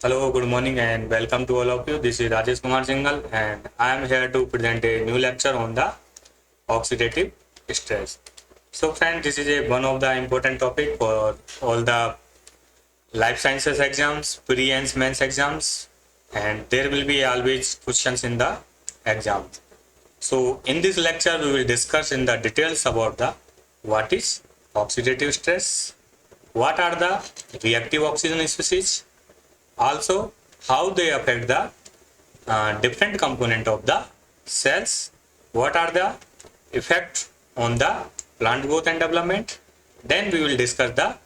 Hello, good morning, and welcome to all of you. This is Rajesh Kumar Singhal, and I am here to present a new lecture on the oxidative stress. So, friends, this is one of the important topic for all the life sciences exams, pre and mains exams, and there will be always questions in the exam. So, in this lecture, we will discuss in the details about the what is oxidative stress, what are the reactive oxygen species, also how they affect the different component of the cells, what are the effect on the plant growth and development. Then we will discuss the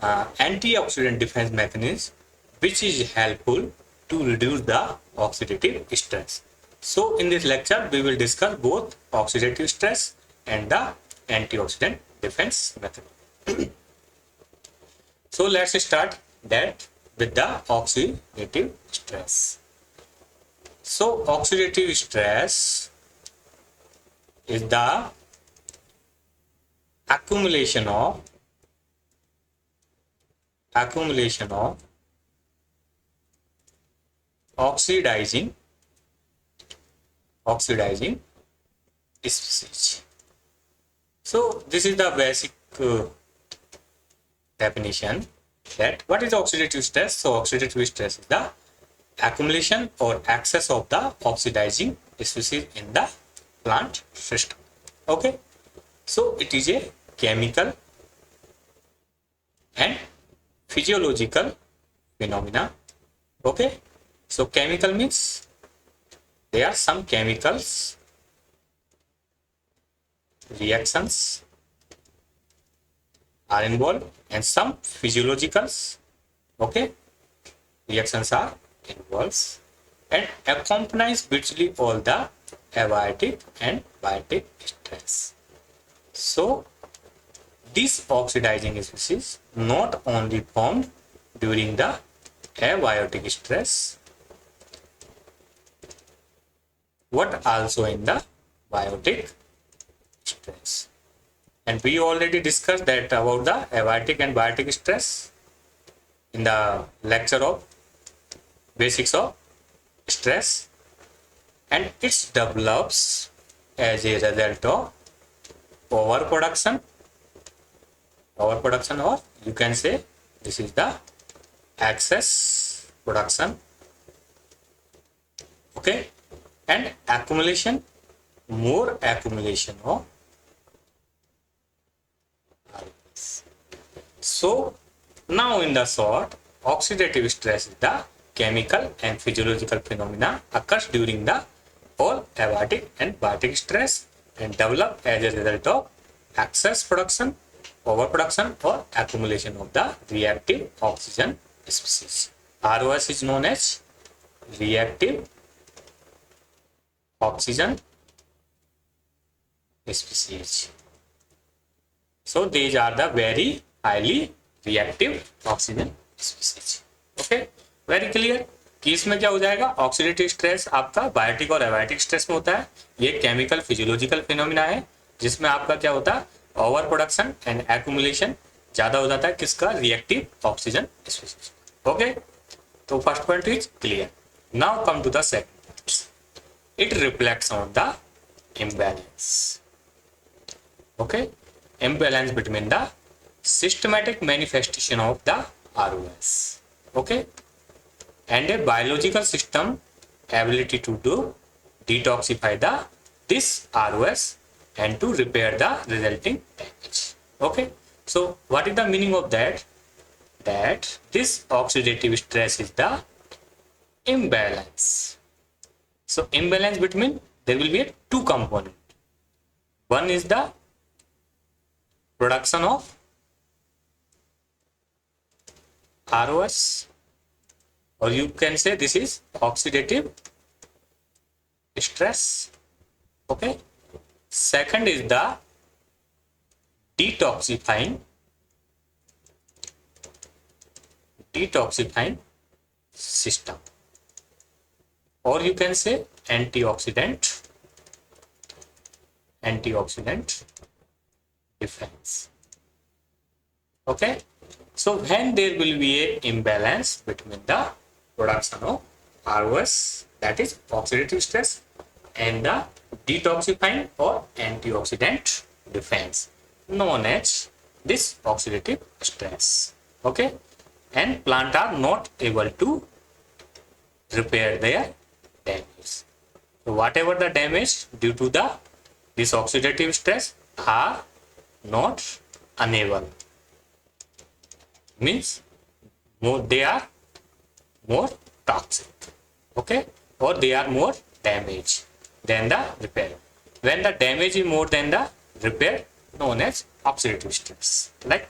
antioxidant defense mechanism which is helpful to reduce the oxidative stress. So in this lecture we will discuss both oxidative stress and the antioxidant defense method. So let's start that with the oxidative stress. So oxidative stress is the accumulation of oxidizing species. So this is the basic definition that what is oxidative stress. So oxidative stress is the accumulation or excess of the oxidizing species in the plant system. Okay, so it is a chemical and physiological phenomena. Okay, so chemical means there are some chemicals reactions are involved and some physiologicals, okay, reactions are involved and accompanies virtually all the abiotic and biotic stress. So this oxidizing species not only formed during the abiotic stress but also in the biotic stress. And we already discussed that about the abiotic and biotic stress in the lecture of basics of stress, and it develops as a result of overproduction, or you can say this is the excess production, okay, and accumulation, more accumulation of ions. So now in the short, oxidative stress is the chemical and physiological phenomena occurs during the all abiotic and biotic stress and develop as a result of excess production, overproduction or accumulation of the reactive oxygen species. ROS is known as reactive oxygen species. So these are the very highly reactive oxygen species. Okay, very clear कि इसमें क्या हो जाएगा, oxidative stress आपका biotic और abiotic stress में होता है. ये केमिकल फिजियोलॉजिकल फिनोमिना है जिसमें आपका क्या होता है, ओवर प्रोडक्शन एंड एक्यूमुलेशन ज्यादा हो जाता है किसका, रिएक्टिव ऑक्सीजन स्पीशीज. ओके, तो first point is clear. Now come to the second point. It reflects on the imbalance. Okay, imbalance between the systematic manifestation of the ROS, okay, and a biological system ability to do detoxify the this ROS and to repair the resulting damage. Okay, so what is the meaning of that? That this oxidative stress is the imbalance. So imbalance between, there will be a two component. One is the production of ROS, or you can say this is oxidative stress. Okay, second is the detoxifying system, or you can say antioxidant difference. Okay, so when there will be a imbalance between the production of ROS, that is oxidative stress, and the detoxifying or antioxidant defense, known as this oxidative stress. Okay, and plant are not able to repair their damage. So whatever the damage due to the this oxidative stress are not unable, means more, they are more toxic, okay, or they are more damage than the repair. When the damage is more than the repair, known as oxidative stress. Like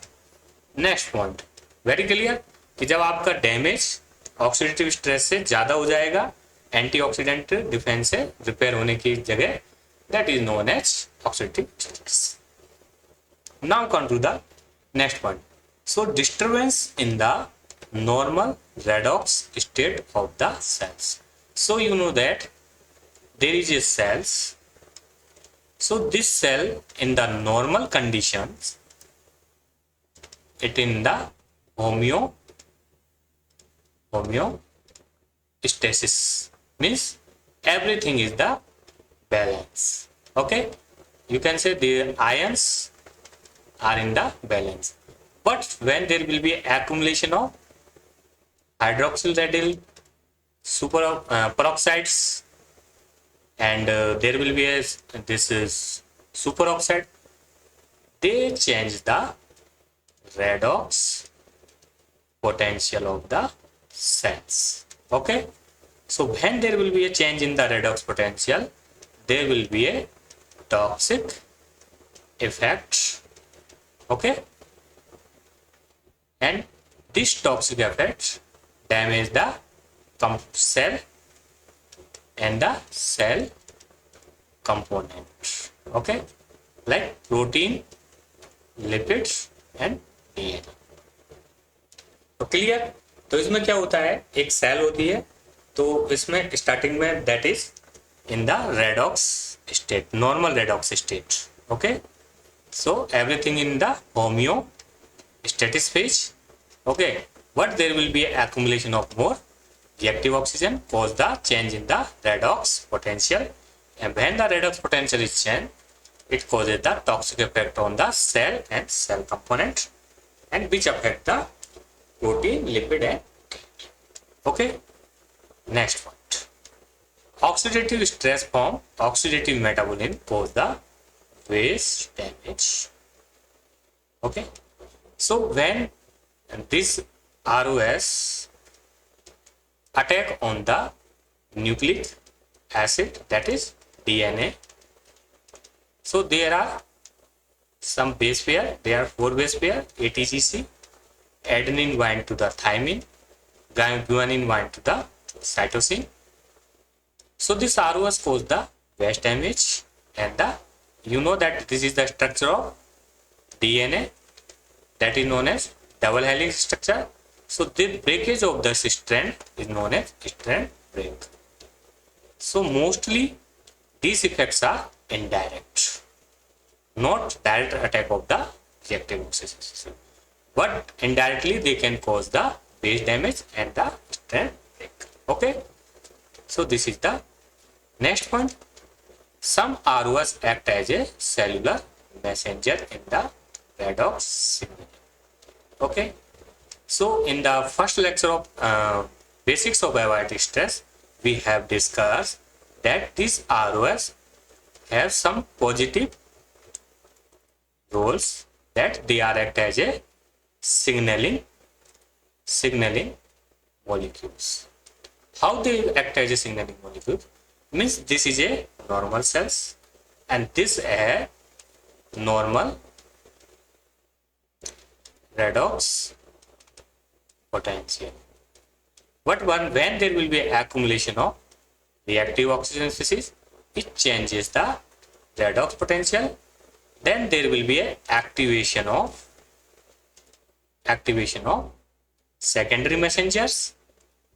next point, very clear कि जब आपका damage oxidative stress से ज्यादा हो जाएगा antioxidant defence से repair होने की जगह, that is known as oxidative stress. Now come to the next point. So disturbance in the normal redox state of the cells. So you know that there is a cells. So this cell in the normal conditions, it in the homeostasis, means everything is the balance. Okay, you can say the ions are in the balance, but when there will be accumulation of hydroxyl radial super peroxides, and there will be a this is superoxide, they change the redox potential of the cells. Okay, so when there will be a change in the redox potential, there will be a toxic effect. Okay, and this toxic effect damage the cell and the cell component. Okay, like protein, lipids and DNA. तो clear? तो इसमें क्या होता है, एक cell होती है, तो इसमें स्टार्टिंग में that is in the redox state, normal redox state. Okay, so everything in the homeostasis phase. Okay, but there will be accumulation of more reactive oxygen cause the change in the redox potential, and when the redox potential is changed, it causes the toxic effect on the cell and cell component, and which affect the protein, lipid and DNA. Okay, next point, oxidative stress from oxidative metabolism cause the waste damage. Okay, so when this ROS attack on the nucleic acid, that is DNA, so there are some base pair, there are 4 base pair, ATGC, adenine bind to the thymine, guanine bind to the cytosine. So this ROS cause the waste damage, and the you know that this is the structure of DNA, that is known as double helix structure. So the breakage of the strand is known as strand break. So mostly these effects are indirect, not direct attack of the reactive oxygen, but indirectly they can cause the base damage and the strand break. Okay, so this is the next point. Some ROS act as a cellular messenger in the redox signal. Okay, so in the first lecture of basics of abiotic stress, we have discussed that these ROS have some positive roles, that they are act as a signaling molecules. How they act as a signaling molecule? Means this is a normal cells and this a normal redox potential. But when there will be accumulation of reactive oxygen species, it changes the redox potential. Then there will be a activation of secondary messengers,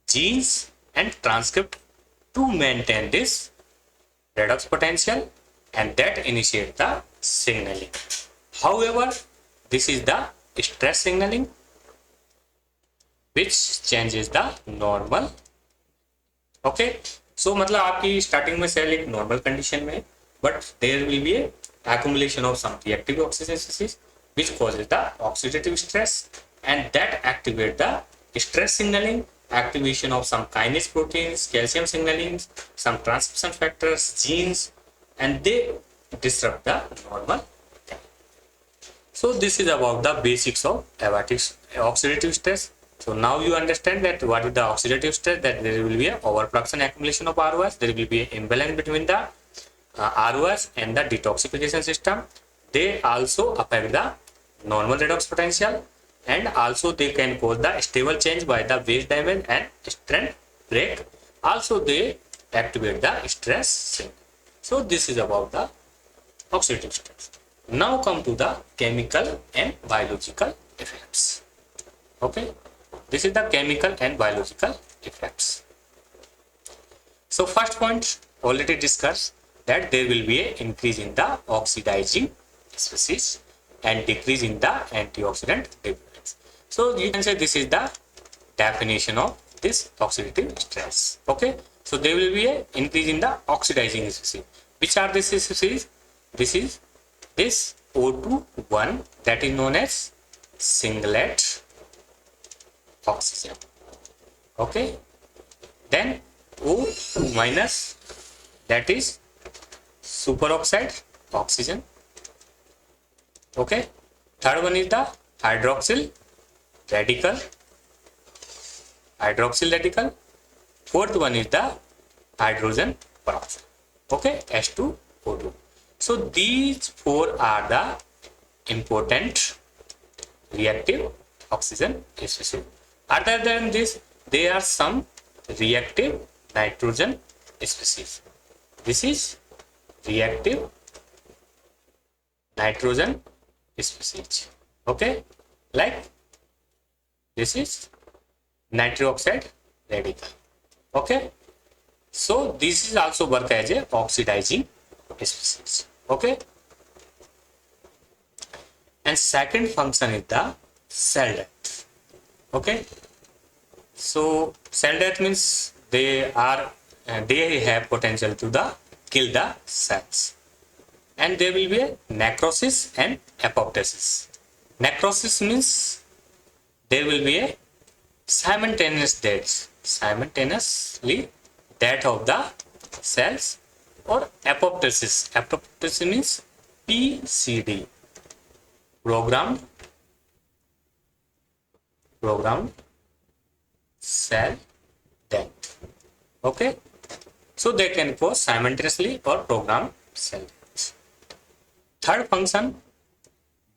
genes and transcript to maintain this redox potential, and that initiate the signaling. However, this is the stress signaling. which changes the normal. Okay, so मतलब आपकी starting में cell एक normal condition में है, but there will be accumulation of some reactive oxygen species which causes the oxidative stress, and that activate the stress signaling, activation of some kinase proteins, calcium signaling, some transcription factors, genes, and they disrupt the normal. So this is about the basics of oxidative stress. So now you understand that what is the oxidative stress, that there will be a overproduction accumulation of ROS, there will be an imbalance between the ROS and the detoxification system. They also affect the normal redox potential, and also they can cause the stable change by the base damage and strength break. Also they activate the stress signal. So this is about the oxidative stress. Now come to the chemical and biological effects. Okay, this is the chemical and biological effects. So first point already discussed, that there will be an increase in the oxidizing species and decrease in the antioxidant dependence. So you can say this is the definition of this oxidative stress. Okay, so there will be an increase in the oxidizing species. Which are these species? This is this O2 that is known as singlet oxygen. Okay, then O2 minus, that is superoxide oxygen. Okay, third one is the hydroxyl radical. Fourth one is the hydrogen peroxide. Okay, H2O2. So these four are the important reactive oxygen species. Other than this, there are some reactive nitrogen species. This is reactive nitrogen species. Okay, like this is nitric oxide radical. Okay, so this is also work as a oxidizing species. Okay, and second function is the cell death. Okay, so cell death means they have potential to kill the cells, and there will be a necrosis and apoptosis. Necrosis means there will be a simultaneously death of the cells, or apoptosis. Apoptosis means PCD, programmed cell death. Okay, so they can cause simultaneously or programmed cell death. Third function,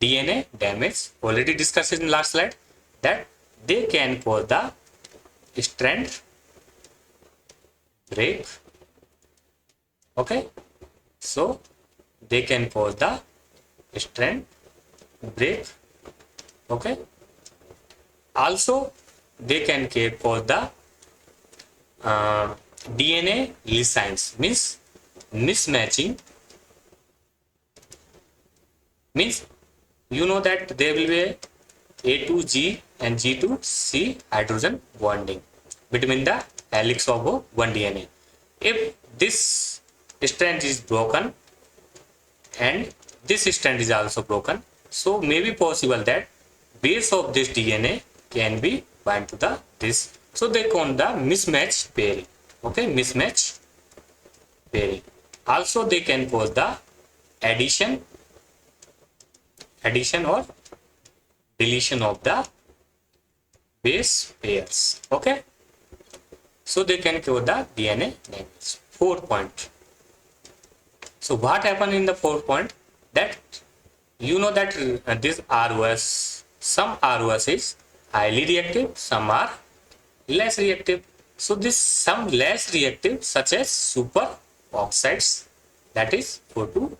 DNA damage, already discussed in last slide, that they can cause the strand break. Okay, so they can cause the strand break. Okay, also they can cause the DNA lysines, means mismatching. Means you know that there will be a to G and G to C hydrogen bonding between the helix of one DNA. If this strand is broken and this strand is also broken, so may be possible that base of this DNA can be bind to the this. So they call the mismatch pairing. Okay, mismatch pairing. Also they can cause the addition or deletion of the base pairs. Okay, so they can cause the DNA damage. Fourth point. So what happened in the fourth point, that you know that this ROS, some ROS is highly reactive, some are less reactive. So this some less reactive, such as super oxides, that is O2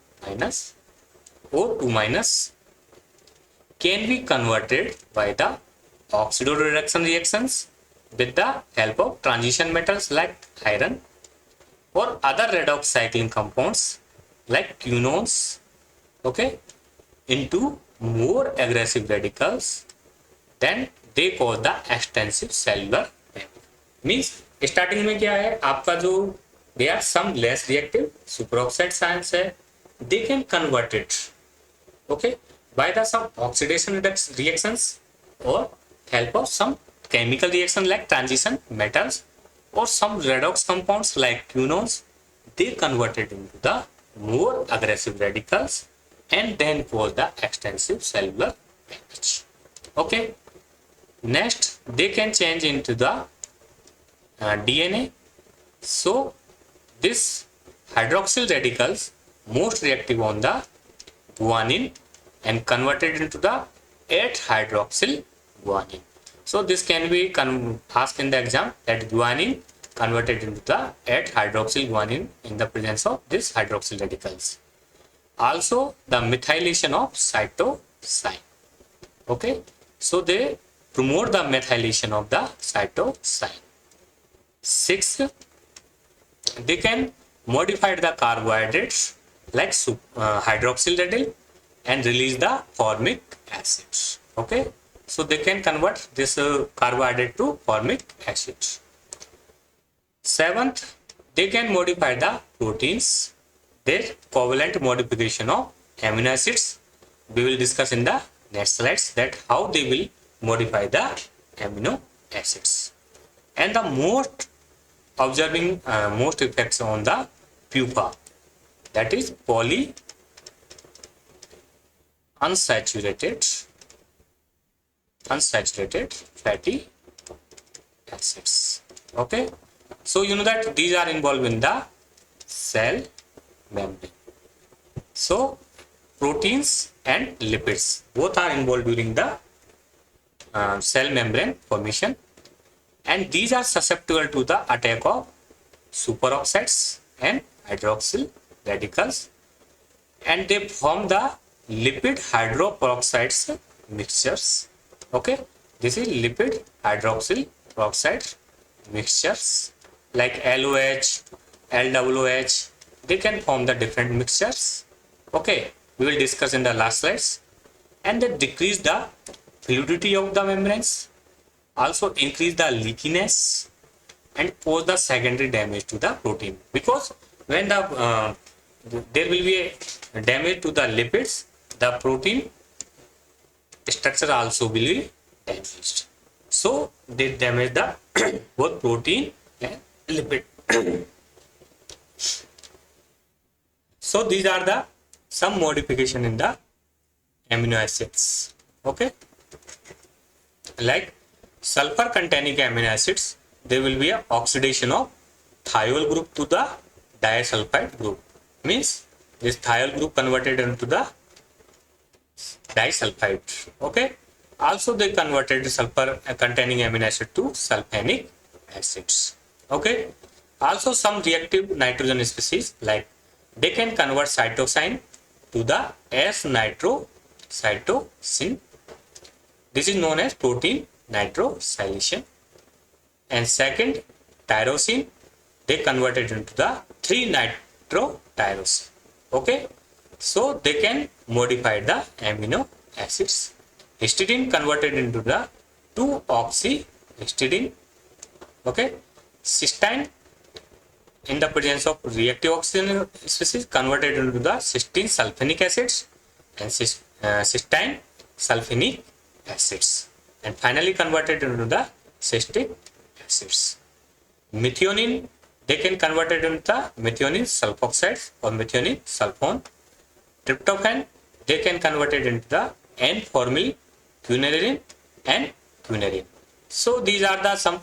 minus, can be converted by the oxidoreduction reactions with the help of transition metals like iron, or other redox cycling compounds like quinones. Okay, into more aggressive radicals than they cause the extensive cellular means starting में क्या है आपका जो they are some less reactive superoxide ions है, they can convert it, okay, by the some oxidation reactions or help of some chemical reaction like transition metals or some redox compounds like quinones. They converted into the more aggressive radicals and then cause the extensive cellular damage. Okay, next they can change into the DNA. So this hydroxyl radicals most reactive on the guanine and converted into the 8-hydroxyl guanine. So this can be asked in the exam that guanine converted into the 8-hydroxyl guanine in the presence of this hydroxyl radicals. Also the methylation of cytosine. Okay, so they promote the methylation of the cytosine. 6, they can modify the carbohydrates like hydroxyl and release the formic acids. Okay, so they can convert this carbohydrate to formic acid. 7th, they can modify the proteins, their covalent modification of amino acids. We will discuss in the next slides that how they will modify the amino acids. And the most observing most effects on the pupa, that is unsaturated fatty acids. Okay, so you know that these are involved in the cell membrane. So proteins and lipids both are involved during the cell membrane formation, and these are susceptible to the attack of superoxides and hydroxyl radicals, and they form the lipid hydroperoxides mixtures. Okay, this is lipid hydroxyl peroxide mixtures like LOH, LWH. They can form the different mixtures. Okay, we will discuss in the last slides. And they decrease the fluidity of the membranes, also increase the leakiness and cause the secondary damage to the protein, because when the there will be a damage to the lipids, the protein structure also will be damaged. So they damage the both protein and lipid. So these are the some modification in the amino acids. Okay, like sulfur containing amino acids, there will be a oxidation of thiol group to the disulfide group. Means this thiol group converted into the disulfide. Okay, also they converted sulfur containing amino acid to sulfanic acids. Okay, also some reactive nitrogen species like they can convert cytosine to the S-nitrocytosine. This is known as protein nitrosylation. And second, tyrosine, they converted into the 3-nitrotyrosine. Okay, so they can modify the amino acids. Histidine converted into the 2-oxyhistidine. Okay, cysteine in the presence of reactive oxygen species converted into the cysteine sulfonic acids and cysteine sulfonic acids, and finally converted into the citric acids. Methionine, they can convert it into the methionine sulfoxides or methionine sulfone. Tryptophan, they can convert it into the N-formyl quinolidine and quinolidine. So these are the some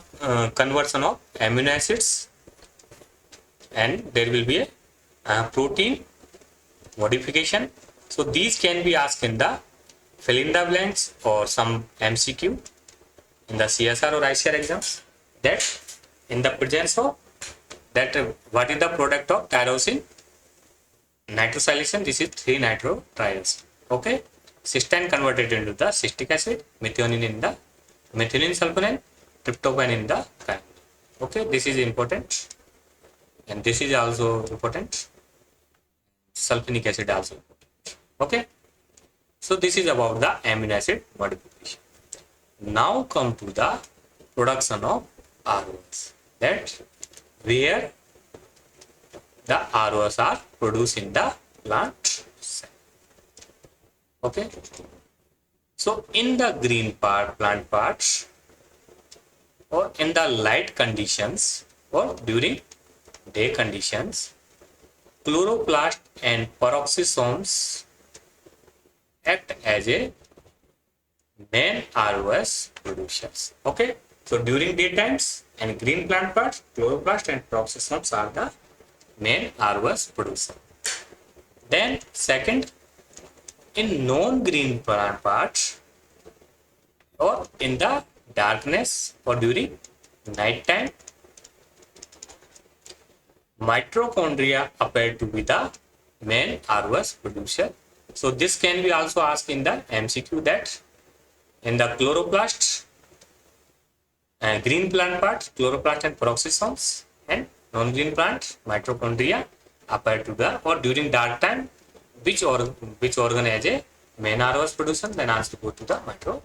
conversion of amino acids, and there will be a protein modification. So these can be asked in the fill in the blanks or some MCQ in the CSR or ICR exams, that in the presence of that what is the product of tyrosine nitrosylation, this is 3-nitrotyrosine. Okay, cysteine converted into the citric acid, methionine in the methionine sulfonane, tryptophan in the quinolidine. Okay, this is important, and this is also important, sulfonic acid also important. Okay, so this is about the amino acid modification. Now come to the production of ROS, that where the ROS are produced in the plant cell. Okay. So in the green part, plant parts, or in the light conditions or during day conditions, chloroplast and peroxisomes act as a main ROS producers. Okay. So during daytimes and green plant parts, chloroplast and peroxisomes are the main ROS producer. Then second, in non-green plant parts or in the darkness or during night time, mitochondria appear to be the main ROS producer. So this can be also asked in the MCQ, that in the chloroplast and green plant part, chloroplast and peroxisomes, and non-green plant, mitochondria appear to the, or during dark time, which organ has a main ROS production, then answer go to the mitochondria.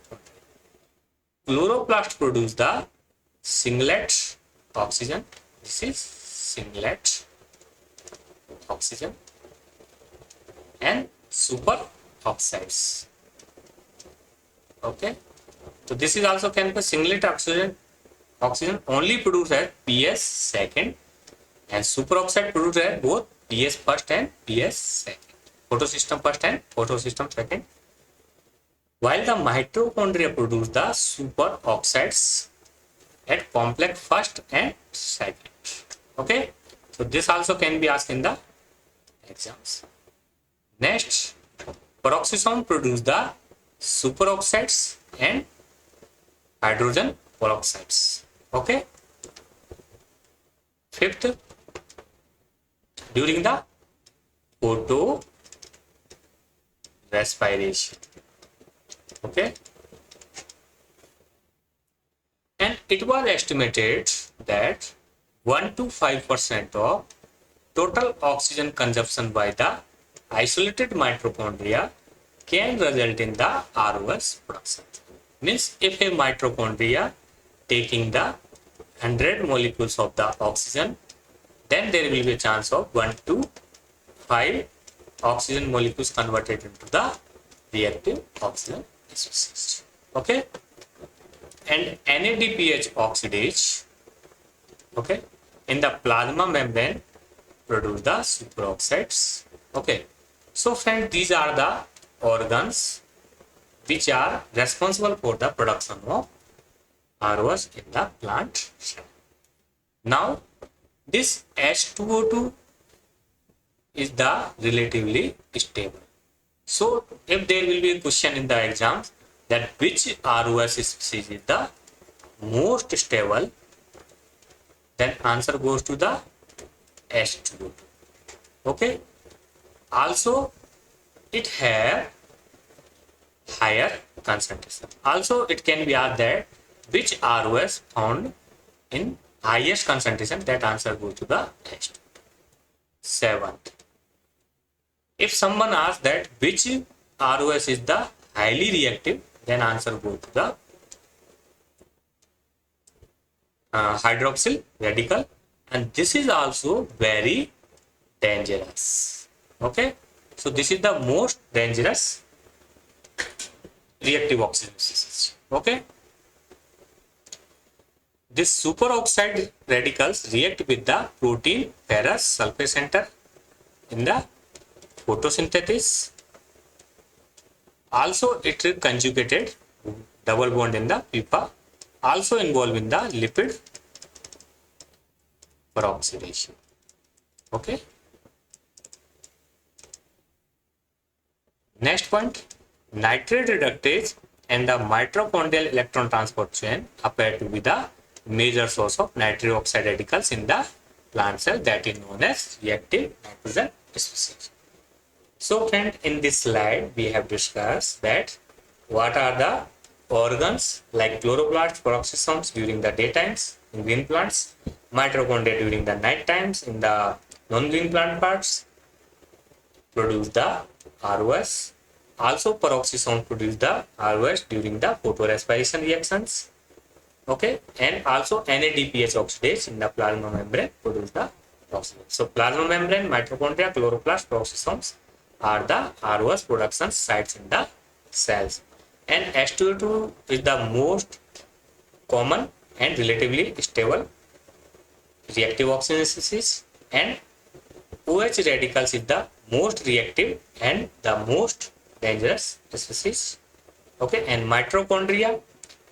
Chloroplast produce the singlet oxygen. This is singlet oxygen and super oxides. Okay. So this is also can be singlet oxygen only produced at PS second, and superoxide produced at both PS first and PS second. Photosystem first and photosystem second. While the mitochondria produce the superoxides at complex first and second. Okay. So this also can be asked in the exams. Next, peroxisome produce the superoxides and hydrogen peroxides. Okay. Fifth, during the photo respiration. Okay. And it was estimated that 1 to 5% of total oxygen consumption by the isolated mitochondria can result in the ROS production. Means if a mitochondria taking the 100 molecules of the oxygen, then there will be a chance of 1 to 5 oxygen molecules converted into the reactive oxygen species. Okay. And NADPH oxidase, okay, in the plasma membrane produce the superoxides. Okay. So friends, these are the organs which are responsible for the production of ROS in the plant cell. Now, this H2O2 is the relatively stable. So, if there will be a question in the exam that which ROS species is the most stable, then answer goes to the H2O2. Okay. Also, it have higher concentration. Also, it can be asked that which ROS found in highest concentration, that answer goes to the H2O2. Seventh, if someone asks that which ROS is the highly reactive, then answer goes to the hydroxyl radical, and this is also very dangerous. Okay. So this is the most dangerous reactive oxygen species. Okay. This superoxide radicals react with the protein ferrous sulfate center in the photosynthesis. Also, it is conjugated double bond in the pipa. Also involved in the lipid peroxidation. Okay. Next point, nitrate reductase and the mitochondrial electron transport chain appear to be the major source of nitric oxide radicals in the plant cell, that is known as reactive nitrogen species. So friend, in this slide we have discussed that what are the organs like chloroplasts, peroxisomes during the daytimes in green plants, mitochondria during the night times in the non-green plant parts produce the ROS, also peroxisome produce the ROS during the photorespiration reactions. Okay, and also NADPH oxidase in the plasma membrane produce the oxygen. So plasma membrane, mitochondria, chloroplast, peroxisomes are the ROS production sites in the cells. And H2O2 is the most common and relatively stable reactive oxygen species, and OH radicals is the most reactive and the most dangerous species. Okay, and mitochondria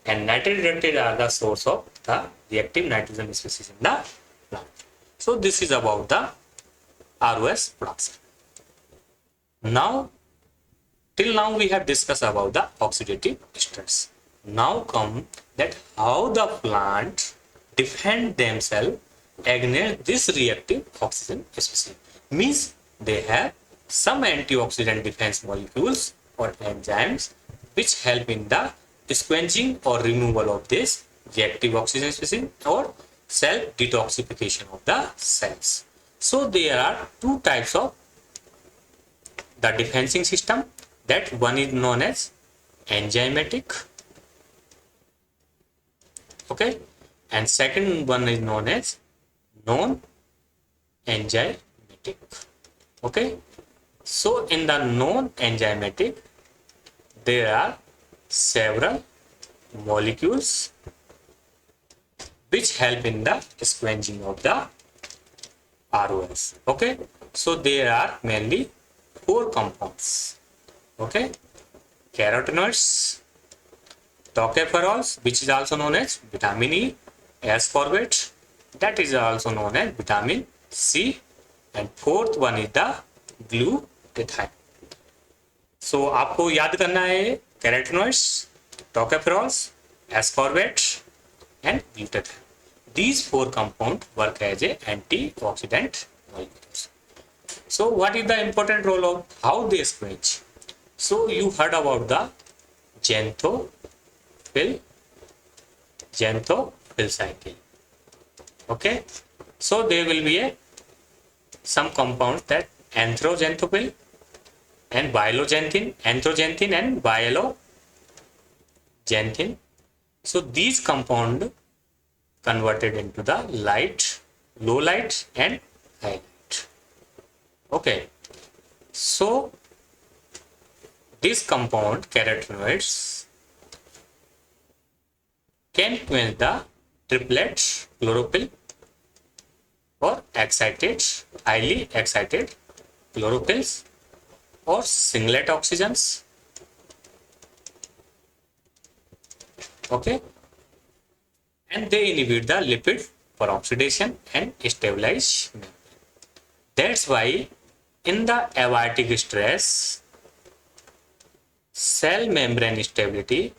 and nitrate reactants are the source of the reactive nitrogen species in the plant. So this is about the ROS production. Now, till now we have discussed about the oxidative stress. Now come that how the plant defend themselves against this reactive oxygen species. Means they have some antioxidant defense molecules or enzymes which help in the squenching or removal of this reactive oxygen species or self detoxification of the cells. So there are two types of the defensing system, that one is known as enzymatic, okay, and second one is known as non-enzymatic. Okay, so in the non-enzymatic there are several molecules which help in the squenching of the ROS. Okay, so there are mainly four compounds. Okay, carotenoids, tocopherols, which is also known as vitamin E, ascorbate, that is also known as vitamin C, and fourth one is the glutathione. So आपको याद करना है carotenoids, tocopherols, ascorbate and glutathione. These four compounds work as a antioxidant molecules. So what is the important role of how they squench? So you heard about the xanthophyll cycle. Okay, so there will be some compounds that anthroxanthophyll and bioxanthine, anthroxanthine and bioxanthine. So these compounds converted into the light, low light and high light. Okay, so this compound carotenoids can quench the triplet chlorophyll or highly excited chlorophylls or singlet oxygens. Okay, and they inhibit the lipid peroxidation and stabilize membrane. That's why in the abiotic stress, cell membrane stability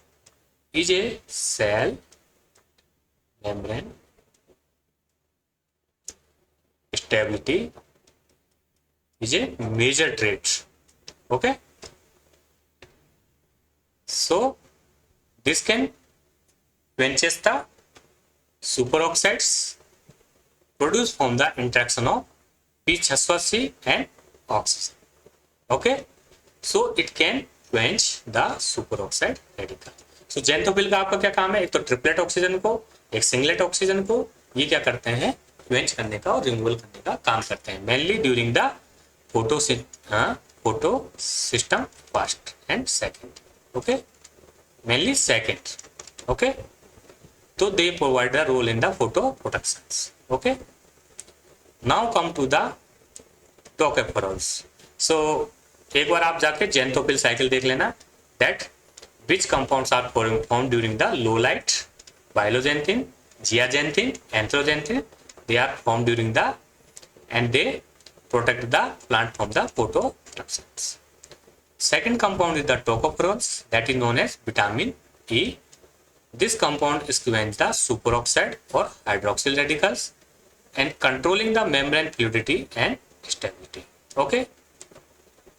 is a cell membrane stability is a major trait. Okay, so this can quenches the superoxides produced from the interaction of P6C and oxygen. Okay, so it can quench the superoxide radical. So xanthophyll का आपका क्या काम है? एक तो triplet oxygen को, एक singlet oxygen को ये क्या करते हैं? क्वेंच करने का और रिमूवल करने का काम करते हैं, mainly during the photo system first and second. Okay, mainly second. Okay, तो they provide the role in the photo protections. Okay, now come to the tocopherols. So एक बार आप जाके xanthophyll साइकिल देख लेना, that which compounds are formed during the low light. Bioxanthine, zeaxanthin, anthroxanthine, they are formed during the, and they protect the plant from the phototoxins. Second compound is the tocopherols, that is known as vitamin E. This compound quenches the superoxide or hydroxyl radicals and controlling the membrane fluidity and stability. Okay,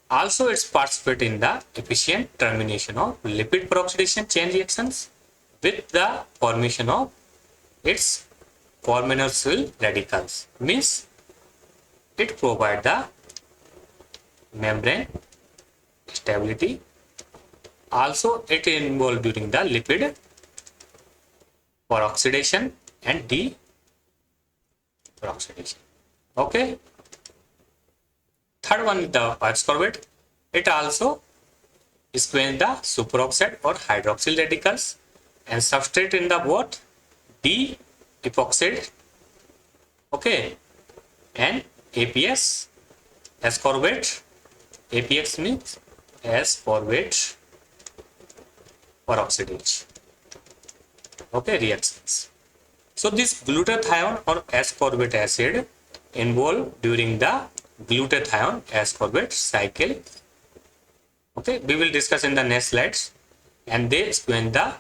also it's participate in the efficient termination of lipid peroxidation chain reactions with the formation of its carboxyl radicals. Means it provide the membrane stability Also, it involved during the lipid peroxidation and deperoxidation. Okay. Third one is the ascorbate. It also squeeze the superoxide or hydroxyl radicals and substrate in the what? D-epoxide. Okay. And APS, ascorbate. APX means ascorbate peroxidate. Okay, reactions. So this glutathione or ascorbate acid involved during the glutathione ascorbate cycle. Okay, we will discuss in the next slides. And they squeeze the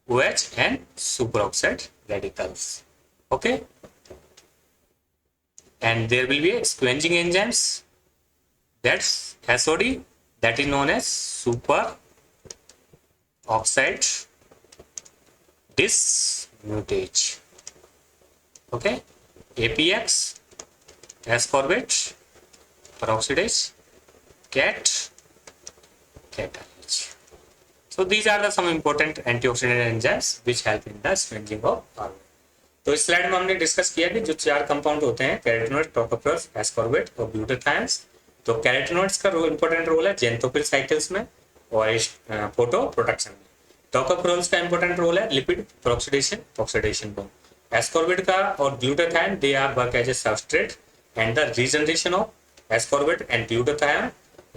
OH and superoxide radicals. Okay, and there will be a squeezing enzymes, that's SOD, that is known as super oxide dismutase. Okay, APX, ascorbate peroxidase, catalase. So these are the some important antioxidant enzymes which help in the squeezing of carbon. तो इस slide में हमने discuss किया कि जो चार compound होते हैं कैरोटीनॉइड, टोकोफेरोल्स, एस्कॉर्बेट और ग्लूटाथायोन्स। तो कैरोटीनॉइड्स का इंपॉर्टेंट रोल है जेंथोफिल साइकिल्स में और फोटो प्रोटेक्शन में। टोकोफेरोल्स का इंपॉर्टेंट रोल है lipid peroxidation oxidation bond. Ascorbate का और glutathione they are work as a substrate and the regeneration of ascorbate and glutathione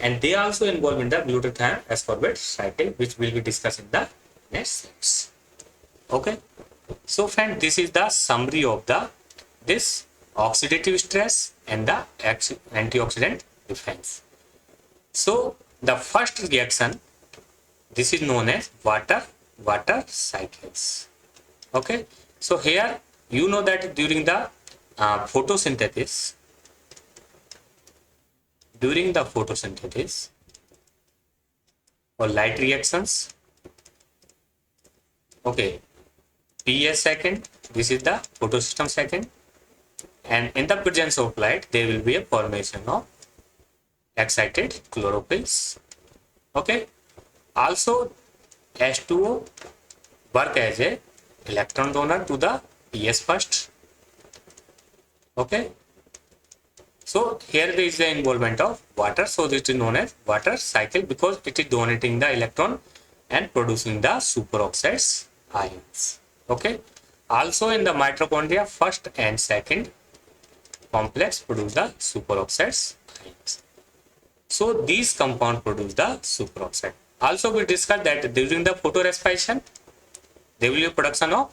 and they also involve in the glutathione ascorbate cycle, which will be discussed in the next slides. Okay, so friend, this is the summary of the this oxidative stress and the antioxidant defense. So the first reaction, this is known as water cycles. Okay, so here you know that during the photosynthesis or light reactions, okay, PS second, this is the photosystem second, and in the presence of light there will be a formation of excited chlorophylls. Okay, also H2O work as a electron donor to the PS first. Okay, so here there is the involvement of water, so this is known as water cycle because it is donating the electron and producing the superoxides ions. Okay, also in the mitochondria first and second complex produce the superoxides ions. So these compounds produce the superoxide. Also we discussed that during the photorespiration there will be production of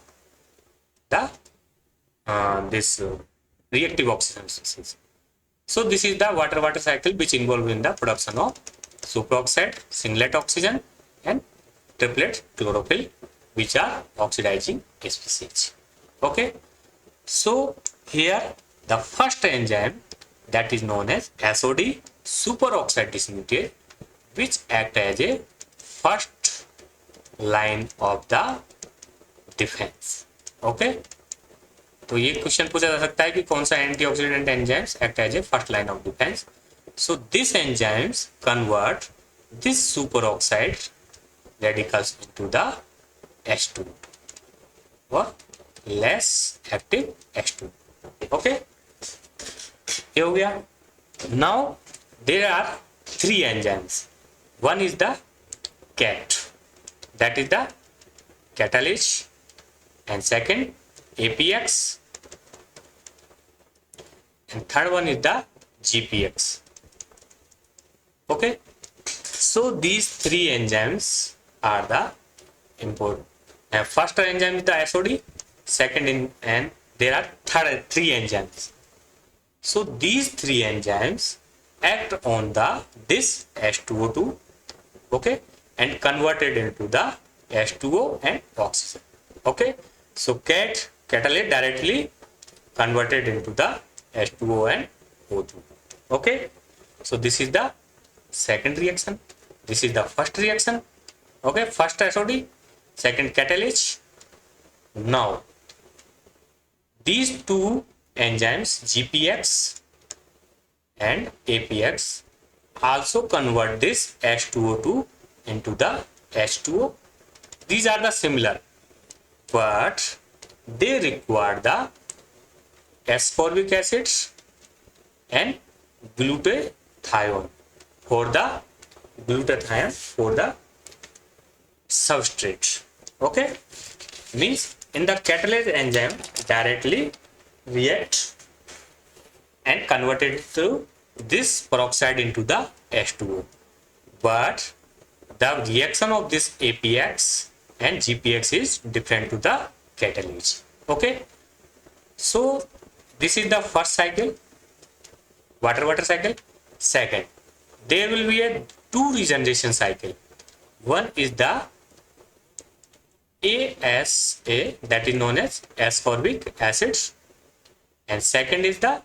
the reactive oxygen species. So this is the water cycle which involved in the production of superoxide, singlet oxygen and triplet chlorophyll, which are oxidizing species. Okay, so here the first enzyme, that is known as SOD, superoxide dismutase, which act as a first line of the defense. Okay, तो ये question पूछा जा सकता है कि कौन सा antioxidant enzymes act as a first line of defence. So this enzymes convert this superoxide radicals into the H2 और लेस एक्टिव H2. ओके, ये हो गया. Now there are 3 enzymes. One is the CAT, that is the catalase, and second APX, and third one is the GPX. Okay, so these 3 enzymes are the important. First enzyme is the SOD, second and there are 3 enzymes. So these 3 enzymes act on this H2O2, okay, and converted into the H2O and oxygen. Okay, so catalase directly converted into the H2O and O2. Okay, so this is the second reaction, this is the first reaction. Okay, first SOD, second catalase. Now these 2 enzymes GPX and APX also convert this H2O to into the H2O. These are the similar, but they require the ascorbic acids and glutathione for the substrate. Okay, means in the catalase enzyme directly react and convert it through this peroxide into the H2O, but the reaction of this APX and GPX is different to the catalase. Okay, so this is the first cycle, water cycle. Second, there will be a two regeneration cycle. One is the ASA, that is known as ascorbic acids, and second is the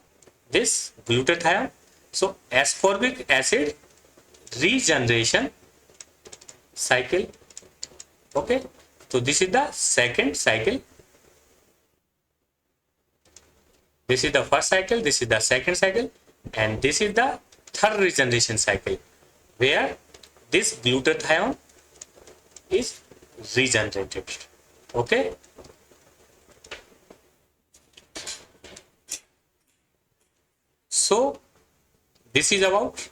this glutathione. So ascorbic acid regeneration cycle. Okay, so this is the second cycle. This is the first cycle, this is the second cycle, and this is the third regeneration cycle, where this glutathione is regenerated. Okay, so this is about,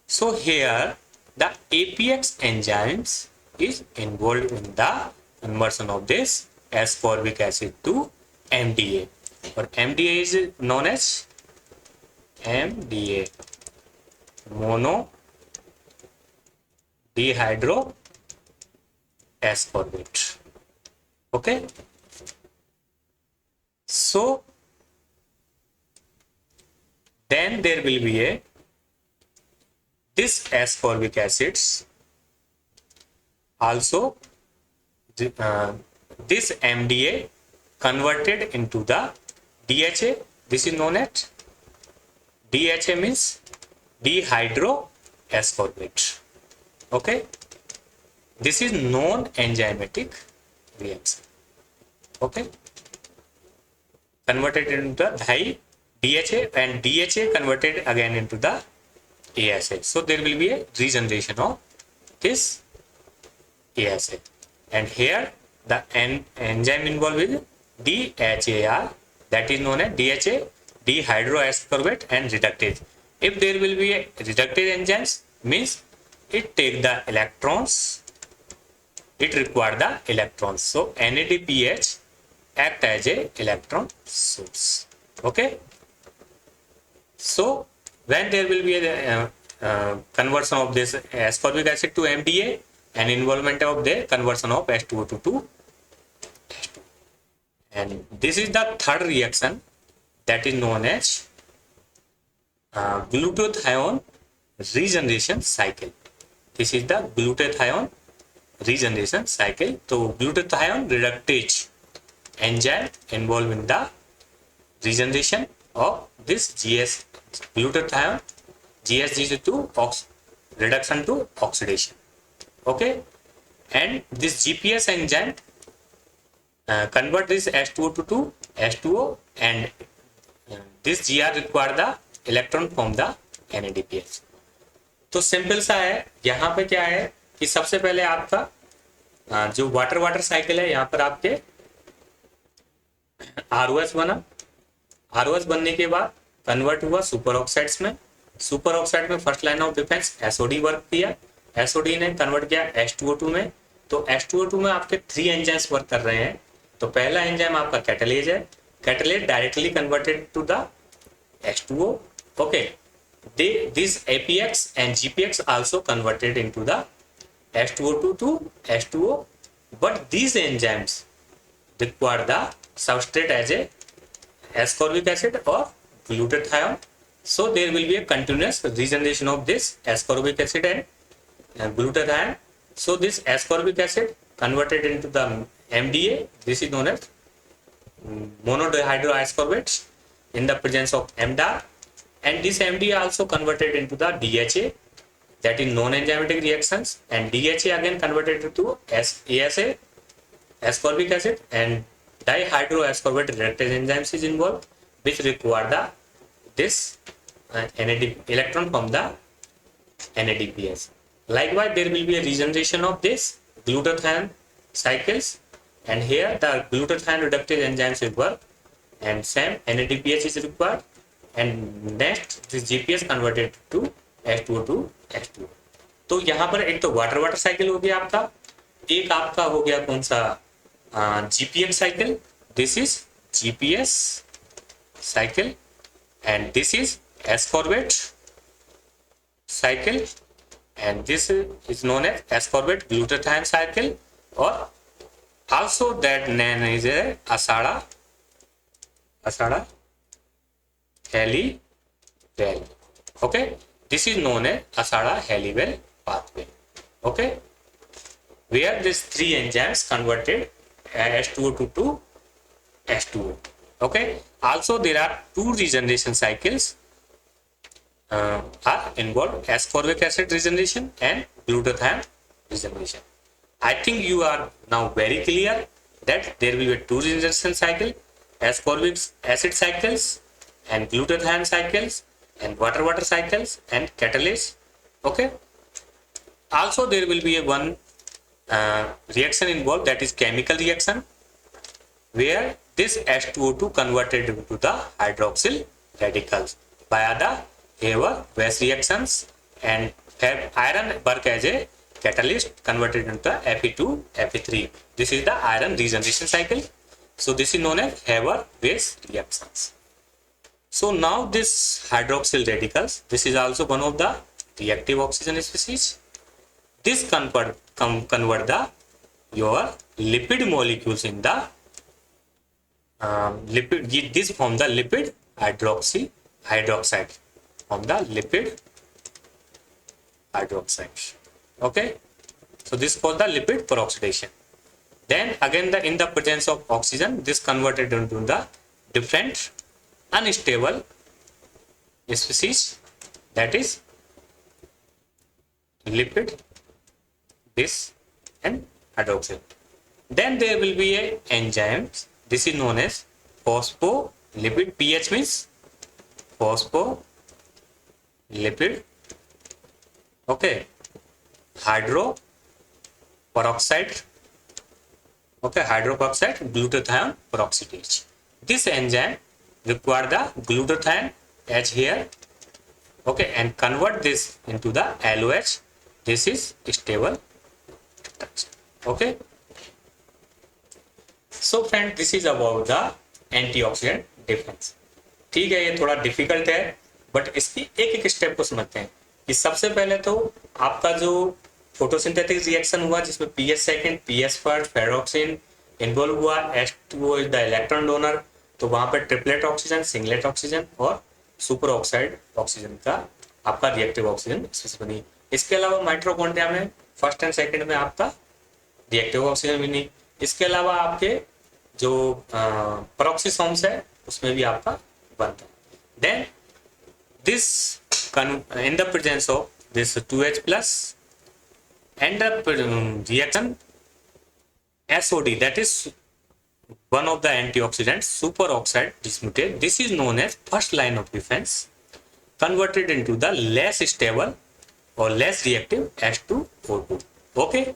so here the APX enzymes is involved in the conversion of this ascorbic acid to MDA, or MDA is known as MDA, mono dehydroascorbate. Okay, so then there will be this ascorbic acids also, this MDA converted into the DHA. This is known as DHA, means dehydroascorbate. Okay, this is non-enzymatic reaction. Okay, converted into the DHA, and DHA converted again into the ASA. So there will be a regeneration of this ASA, and here the enzyme involved is DHAR, that is known as DHA, dehydroascorbate and reductase. If there will be a reductase enzymes, means it take the electrons, it require the electrons. So NADPH act as a electron source. Okay, so when there will be a conversion of this ascorbic acid to MDA and involvement of the conversion of H2O to H2O, and this is the third reaction, that is known as glutathione regeneration cycle. This is the glutathione regeneration cycle. So glutathione reductase enzyme involved in the regeneration of this glutathione GSG to reduction to oxidation. Okay, and this GPS enzyme convert this H2O to H2O, and this GR require the electron from the NADPH. तो simple सा है, यहाँ पे क्या है कि सबसे पहले आपका जो वाटर साइकिल है, यहाँ पर आपके ROS बना, ROS बनने के बाद कन्वर्ट हुआ सुपर ऑक्साइड्स में, सुपर ऑक्साइड में first line of defence SOD work किया, SOD ने कन्वर्ट किया H2O2 में, तो H2O2 में आपके 3 एंजाइम्स वर्क कर रहे हैं. तो पहला एंजाइम आपका कैटलेज है, catalase directly converted to the H2O. Okay, this APX and GPX also converted into the H2O2 to H2O, but these enzymes require the substrate as a ascorbic acid or glutathione. So there will be a continuous regeneration of this ascorbic acid and glutathione. So this ascorbic acid converted into the MDA, this is known as monodehydroascorbate in the presence of MDAR, and this MDA also converted into the DHA, that is non-enzymatic reactions, and DHA again converted to ASA, ascorbic acid, and dihydroascorbate reductase enzymes is involved, which require this NAD electron from the NADPH. Likewise, there will be a regeneration of this glutathione cycles, and here the glutathione reductase enzymes will work, and same NADPH is required, and next this GPS converted to H2O to H2O. तो यहाँ पर एक तो water water cycle हो गया आपका, एक आपका हो गया कौन सा GPX cycle, this is GPS cycle, and this is ascorbate cycle, and this is known as ascorbate glutathione cycle, or also that name is a asada Heli-Well. Okay, this is known as asada Heli-Well pathway. Okay, where these three enzymes converted H2O to H2O. Okay, also there are two regeneration cycles are involved, ascorbic acid regeneration and glutathione regeneration. I think you are now very clear that there will be two regeneration cycle, ascorbic acid cycles and glutathione cycles and water cycles and catalase. Okay, also there will be a one reaction involved, that is chemical reaction, where this H2O2 converted into the hydroxyl radicals via the Haber-West reactions, and iron work as a catalyst converted into Fe2, Fe3. This is the iron regeneration cycle. So this is known as Haber-West reactions. So now this hydroxyl radicals, this is also one of the reactive oxygen species. This convert the your lipid molecules in the lipid. This form the lipid hydroxide from the lipid hydroxide. Okay, so this called the lipid peroxidation. Then again in the presence of oxygen, this converted into the different unstable species, that is lipid, this and hydroxyl. Then there will be a enzymes. This is known as phospholipid. pH means phospholipid. Okay, hydroperoxide. Okay, hydroperoxide glutathione peroxidase. This enzyme require the glutathione H here. Okay, and convert this into the LOH. This is stable. Okay, so friend, this is about the antioxidant defense. ठीक है, ये थोड़ा difficult है, but इसकी एक एक step को समझते हैं कि सबसे पहले तो आपका जो फोटोसिंथेटिक रिएक्शन हुआ जिसमें PH second, PH first, ferredoxin involve हुआ, H2O is the electron donor, तो वहां पर ट्रिपलेट ऑक्सीजन, सिंगलेट ऑक्सीजन और सुपर ऑक्साइड ऑक्सीजन का आपका रिएक्टिव ऑक्सीजन स्पीशीज बनी। इसके अलावा माइटोकॉन्ड्रिया में फर्स्ट एंड सेकंड में आपका रिएक्टिव ऑक्सीजन भी नहीं। इसके अलावा आपके जो पेरोक्सिसोम्स है उसमें भी आपका बनता है। Then this in the presence of this 2H plus and the reaction SOD, that is one of the antioxidants, superoxide dismutase. This is known as first line of defense, converted into the less stable or less reactive H2O2. Okay,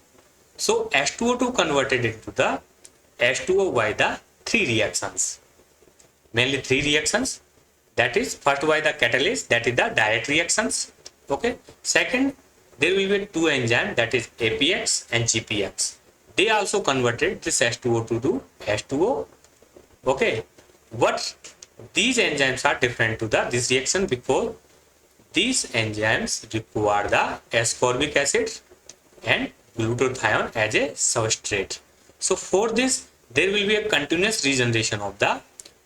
so H2O2 converted into the H2O by the three reactions, mainly three reactions. That is first by the catalase, that is the direct reactions. Okay, second there will be two enzymes, that is APX and GPX. They also converted this H2O2 to H2O. Okay, but these enzymes are different to this reaction because these enzymes require the ascorbic acid and glutathione as a substrate. So for this there will be a continuous regeneration of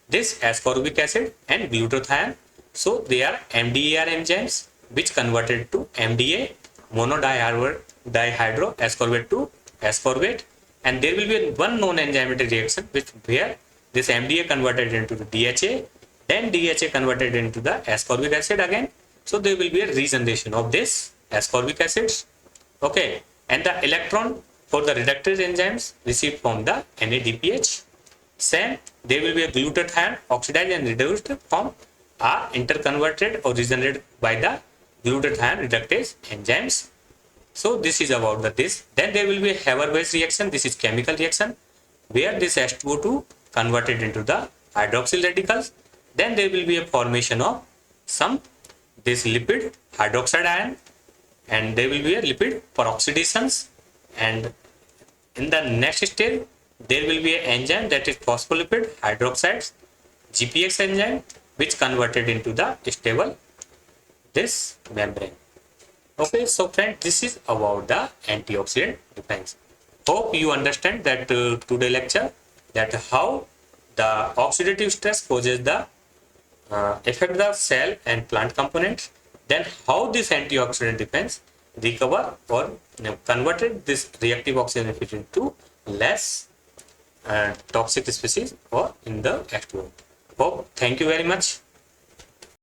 this ascorbic acid and glutathione. So they are MDAR enzymes which converted to MDA, monodihydro ascorbate to ascorbate, and there will be one non-enzymatic reaction where this MDA converted into the DHA, then DHA converted into the ascorbic acid again. So there will be a regeneration of this ascorbic acids. Okay, and the electron for the reductase enzymes received from the NADPH. Same, there will be a glutathione oxidized and reduced form are interconverted or regenerated by the glutathione reductase enzymes. So this is about this. Then there will be a Haber-Bosch reaction. This is chemical reaction where this H2O2 converted into the hydroxyl radicals. Then there will be a formation of some this lipid hydroxide ion, and there will be a lipid peroxidations, and in the next stage there will be an enzyme that is phospholipid hydroxides GPX enzyme, which converted into the stable this membrane. Okay, so friend, this is about the antioxidant defense. Hope you understand that today lecture, that how the oxidative stress causes the affect the cell and plant components. Then how this antioxidant defense recover or converted this reactive oxygen into less toxic species or in the H2O. Hope, thank you very much.